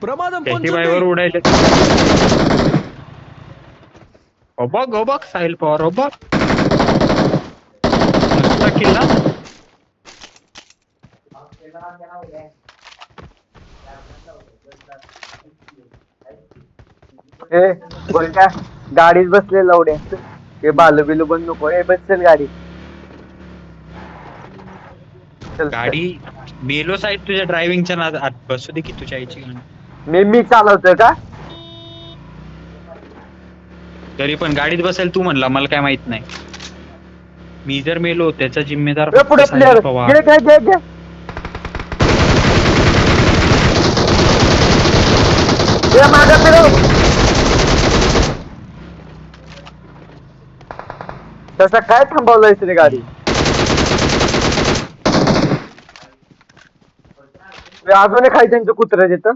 ప్రమాదం वर పొంచుంది. उडायले. हो बघ साहिल पवार हो बघ नुसता किल्ला. ए गोलट्या गाडीत बसले लवडे हे बालू बिलू पण नको हे बससेल गाडी चल गाडी मेलो साईड तुझ्या ड्रायव्हिंगच्या नादात बसू दे की तुझ्या आईची गाणी. मी चालवतोय का तरी पण गाडीत बसेल तू म्हणला मला काय माहित नाही. मी जर मेलो त्याचा जिम्मेदार ए, फक्त पुढे साहिल प्लेअर पवार. घे मागे फिरव तसं काय थांबवलंयस रे गाडी अजून एक आहे त्यांचं कुत्रा तिथं